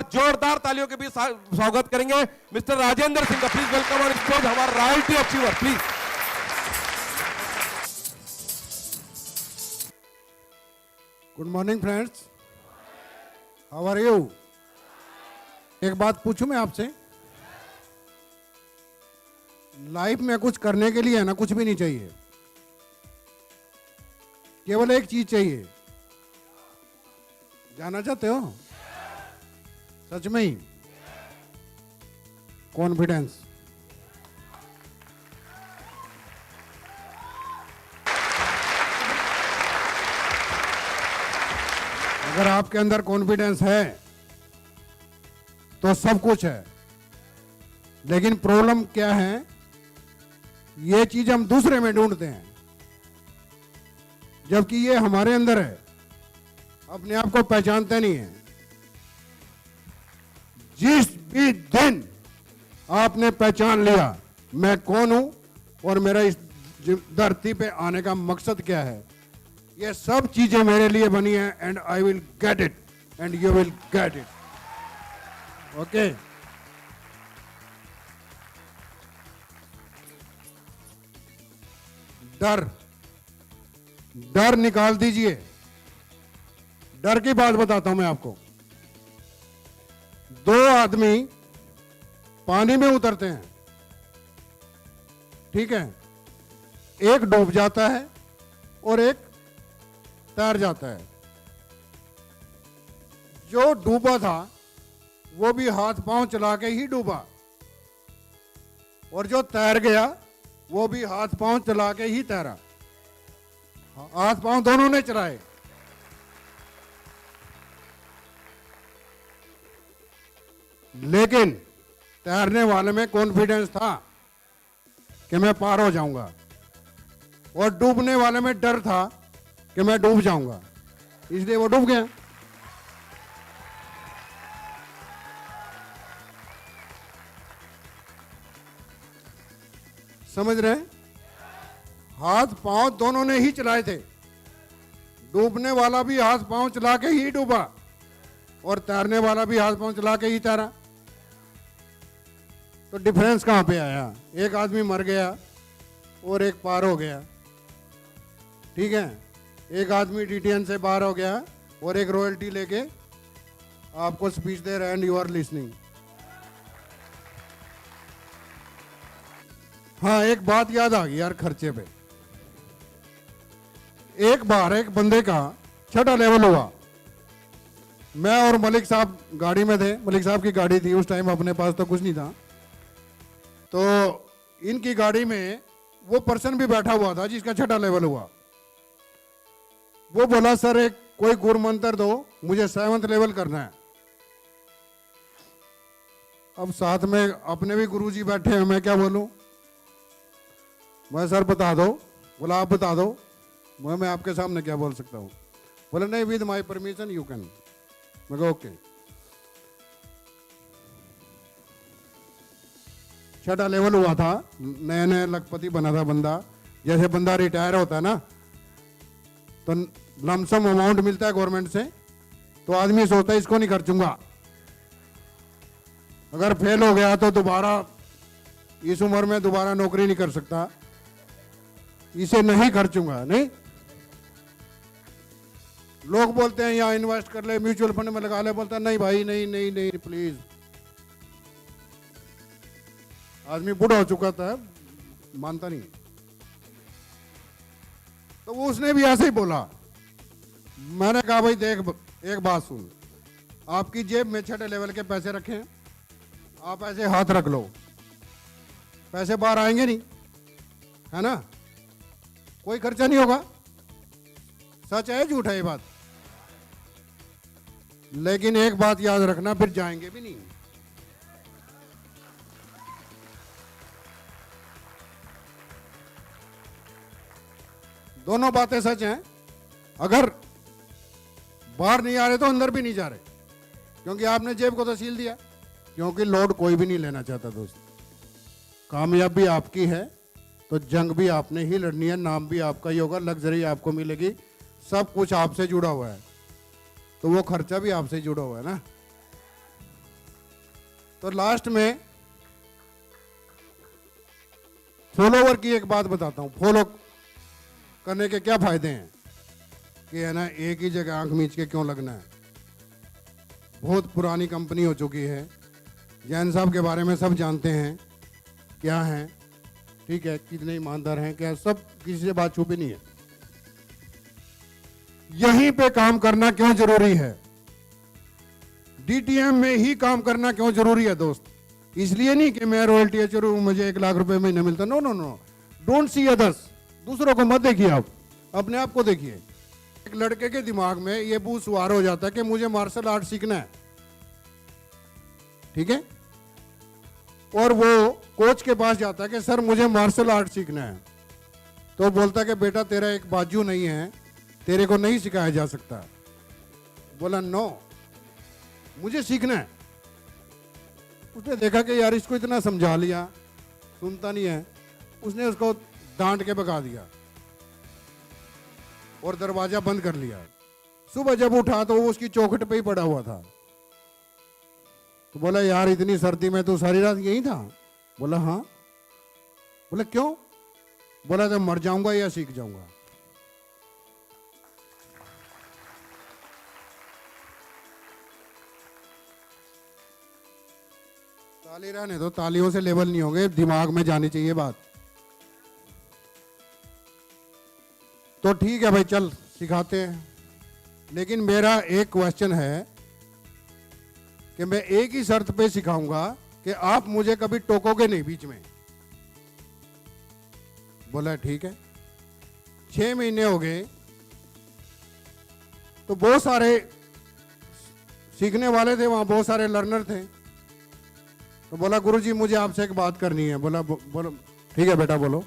जोरदार तालियों के बीच स्वागत करेंगे मिस्टर राजेंद्र सिंह का। प्लीज वेलकम ऑन स्टेज हमारा royalty achiever please. Good morning friends, how are you. एक बात पूछूं मैं आपसे, लाइफ में कुछ करने के लिए है ना, कुछ भी नहीं चाहिए, केवल एक चीज चाहिए। जानना चाहते हो? सच में ही कॉन्फिडेंस। अगर आपके अंदर कॉन्फिडेंस है तो सब कुछ है। लेकिन प्रॉब्लम क्या है, ये चीज हम दूसरे में ढूंढते हैं, जबकि ये हमारे अंदर है, अपने आप को पहचानते नहीं है। जिस भी दिन आपने पहचान लिया मैं कौन हूं और मेरा इस धरती पे आने का मकसद क्या है, ये सब चीजें मेरे लिए बनी है, and I will get it and you will get it. Okay, डर डर निकाल दीजिए। डर की बात बताता हूं मैं आपको। दो आदमी पानी में उतरते हैं, ठीक है, एक डूब जाता है और एक तैर जाता है। जो डूबा था वो भी हाथ पांव चला के ही डूबा, और जो तैर गया वो भी हाथ पांव चला के ही तैरा। हाथ पांव दोनों ने चलाए। लेकिन तैरने वाले में कॉन्फिडेंस था कि मैं पार हो जाऊंगा, और डूबने वाले में डर था कि मैं डूब जाऊंगा, इसलिए वो डूब गया। समझ रहे? हाथ पांव दोनों ने ही चलाए थे। डूबने वाला भी हाथ पांव चला के ही डूबा और तैरने वाला भी हाथ पांव चला के ही तैरा। तो डिफरेंस कहां पे आया? एक आदमी मर गया और एक पार हो गया, ठीक है। एक आदमी डीटीएन से बाहर हो गया और एक रॉयल्टी लेके आपको स्पीच दे रहा है, एंड यू आर लिसनिंग। हाँ, एक बात याद आ गई यार खर्चे पे। एक बार एक बंदे का छठा लेवल हुआ। मैं और मलिक साहब गाड़ी में थे, मलिक साहब की गाड़ी थी उस टाइम, अपने पास तो कुछ नहीं था। तो इनकी गाड़ी में वो पर्सन भी बैठा हुआ था जिसका छठा लेवल हुआ। वो बोला सर एक कोई गुर मंत्र दो, मुझे 7th लेवल करना है। अब साथ में अपने भी गुरुजी बैठे हैं, मैं क्या बोलूं? मैं सर बता दो। बोला आप बता दो। मैं आपके सामने क्या बोल सकता हूँ? बोला नहीं, with my permission you can. मैं कहा ओके। छठा लेवल हुआ था, नया नया लखपति बना था बंदा। जैसे बंदा रिटायर होता है ना, तो लमसम अमाउंट मिलता है गवर्नमेंट से, तो आदमी सोचता है इसको नहीं खर्चूंगा। अगर फेल हो गया तो दोबारा इस उम्र में दोबारा नौकरी नहीं कर सकता, इसे नहीं खर्चूंगा। नहीं, लोग बोलते हैं यहाँ इन्वेस्ट कर ले, म्यूचुअल फंड में लगा ले। बोलता है नहीं भाई, नहीं नहीं नहीं प्लीज। आदमी बूढ़ा हो चुका था, मानता नहीं। तो वो उसने भी ऐसे ही बोला। मैंने कहा भाई देख, एक बात सुन, आपकी जेब में छठे लेवल के पैसे रखे, आप ऐसे हाथ रख लो, पैसे बाहर आएंगे नहीं, है ना? कोई खर्चा नहीं होगा। सच है झूठ है ये बात? लेकिन एक बात याद रखना, फिर जाएंगे भी नहीं। दोनों बातें सच हैं। अगर बाहर नहीं आ रहे तो अंदर भी नहीं जा रहे, क्योंकि आपने जेब को तो सील दिया। क्योंकि लोड कोई भी नहीं लेना चाहता दोस्त। कामयाबी आपकी है तो जंग भी आपने ही लड़नी है, नाम भी आपका ही होगा, लग्जरी आपको मिलेगी, सब कुछ आपसे जुड़ा हुआ है, तो वो खर्चा भी आपसे जुड़ा हुआ है ना। तो लास्ट में फॉलोवर की एक बात बताता हूं। फॉलो करने के क्या फायदे हैं कि है ना, एक ही जगह आंख मींच के क्यों लगना है। बहुत पुरानी कंपनी हो चुकी है, जैन साहब के बारे में सब जानते हैं क्या है, ठीक है, कितने ईमानदार हैं, क्या सब, किसी से बात छुपी नहीं है। यहीं पे काम करना क्यों जरूरी है, डीटीएम में ही काम करना क्यों जरूरी है दोस्त? इसलिए नहीं कि मैं रॉयल्टी एचर हूं, मुझे 1 लाख रुपए महीने मिलता, no no no, don't see others, दूसरों को मत देखिए, आप अपने आप को देखिए। एक लड़के के दिमाग में ये भूत सवार हो जाता है कि मुझे मार्शल आर्ट सीखना है, ठीक है, और वो कोच के पास जाता है कि सर मुझे मार्शल आर्ट सीखना है, तो बोलता है कि बेटा तेरा एक बाजू नहीं है, तेरे को नहीं सिखाया जा सकता। बोला नो, मुझे सीखना है। उसने देखा कि यार इसको इतना समझा लिया, सुनता नहीं है, उसने उसको डांट के भगा दिया और दरवाजा बंद कर लिया। सुबह जब उठा तो वो उसकी चौखट पे ही पड़ा हुआ था। तो बोला यार इतनी सर्दी में तू सारी रात यही था? बोला हाँ। बोला क्यों? बोला तो मर जाऊंगा या सीख जाऊंगा। ताली रहने दो, तालियों से लेवल नहीं होंगे, दिमाग में जानी चाहिए बात। तो ठीक है भाई, चल सिखाते हैं, लेकिन मेरा एक क्वेश्चन है कि मैं एक ही शर्त पे सिखाऊंगा कि आप मुझे कभी टोकोगे नहीं बीच में। बोला ठीक है। 6 महीने हो गए, तो बहुत सारे सीखने वाले थे वहां, बहुत सारे लर्नर थे। तो बोला गुरुजी मुझे आपसे एक बात करनी है। बोला बोलो, ठीक है बेटा बोलो।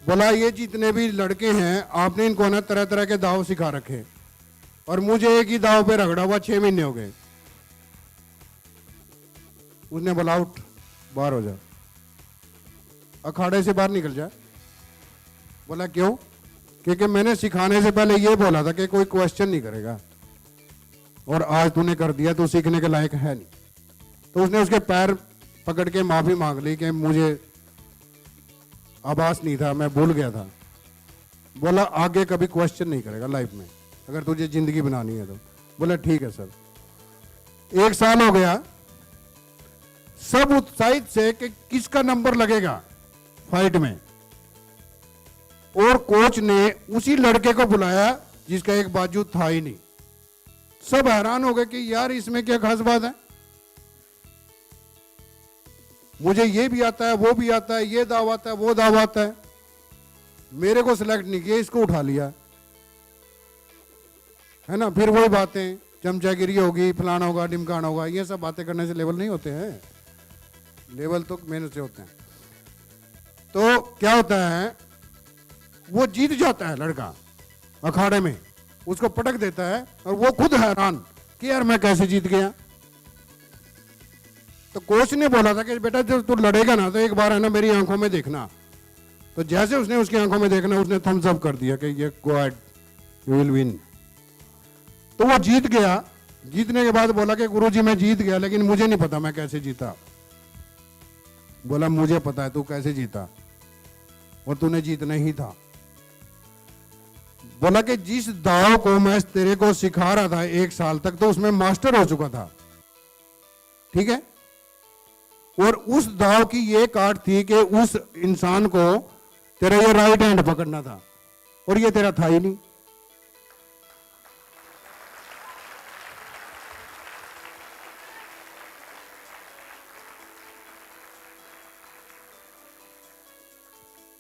बोला ये जितने भी लड़के हैं आपने इनको ना तरह तरह के दाव सिखा रखे, और मुझे एक ही दाव पे रगड़ा हुआ 6 महीने हो गए। उसने बोला आउट, बाहर हो जा, अखाड़े से बाहर निकल जा। बोला क्यों? क्योंकि मैंने सिखाने से पहले ये बोला था कि कोई क्वेश्चन नहीं करेगा, और आज तूने कर दिया, तो सीखने के लायक है नहीं। तो उसने उसके पैर पकड़ के माफी मांग ली कि मुझे आभास नहीं था, मैं भूल गया था। बोला आगे कभी क्वेश्चन नहीं करेगा लाइफ में, अगर तुझे जिंदगी बनानी है तो। बोला ठीक है सर। 1 साल हो गया, सब उत्साहित से कि किसका नंबर लगेगा फाइट में, और कोच ने उसी लड़के को बुलाया जिसका एक बाजू था ही नहीं। सब हैरान हो गए कि यार इसमें क्या खास बात है, मुझे ये भी आता है, वो भी आता है, ये दाव आता है, वो दाव आता है, मेरे को सिलेक्ट नहीं किया, इसको उठा लिया, है ना। फिर वही बातें, चमचागिरी होगी, फलाना होगा, ढिमकाना होगा, ये सब बातें करने से लेवल नहीं होते हैं, लेवल तो मेहनत से होते हैं। तो क्या होता है, वो जीत जाता है लड़का अखाड़े में, उसको पटक देता है, और वो खुद हैरान कि यार मैं कैसे जीत गया। तो कोच ने बोला था कि बेटा जब तू लड़ेगा ना तो एक बार है ना मेरी आंखों में देखना। तो जैसे उसने उसकी आंखों में देखना, उसने थम्स अप कर दिया कि ये go ahead, you will win. तो वो जीत गया। जीतने के बाद बोला कि गुरुजी मैं जीत गया, लेकिन मुझे नहीं पता मैं कैसे जीता। बोला मुझे पता है तू कैसे जीता, और तूने जीतना ही था। बोला कि जिस दाव को मैं तेरे को सिखा रहा था 1 साल तक, तो उसमें मास्टर हो चुका था, ठीक है, और उस दाव की ये काट थी कि उस इंसान को तेरा ये राइट हैंड पकड़ना था, और ये तेरा था ही नहीं।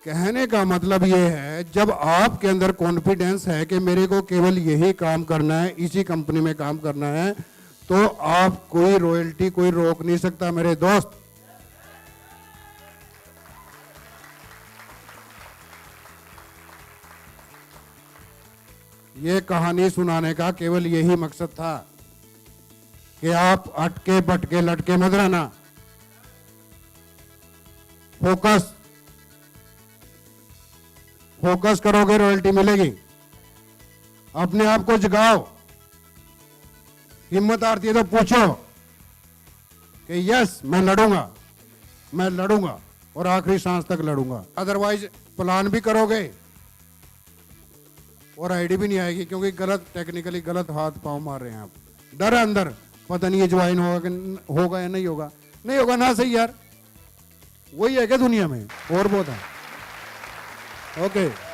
कहने का मतलब ये है, जब आपके अंदर कॉन्फिडेंस है कि मेरे को केवल यही काम करना है, इसी कंपनी में काम करना है, तो आप कोई रॉयल्टी कोई रोक नहीं सकता मेरे दोस्त। ये कहानी सुनाने का केवल यही मकसद था कि आप अटके बटके लटके मत रहना, फोकस फोकस करोगे रॉयल्टी मिलेगी। अपने आप को जगाओ, हिम्मत आती है तो पूछो कि यस मैं लड़ूंगा और आखिरी सांस तक लड़ूंगा। अदरवाइज प्लान भी करोगे और आईडी भी नहीं आएगी, क्योंकि गलत टेक्निकली गलत हाथ पांव मार रहे हैं आप। डर है अंदर, पता नहीं ये ज्वाइन होगा या नहीं होगा। नहीं होगा ना, सही यार, वही है क्या दुनिया में, और बहुत है। ओके।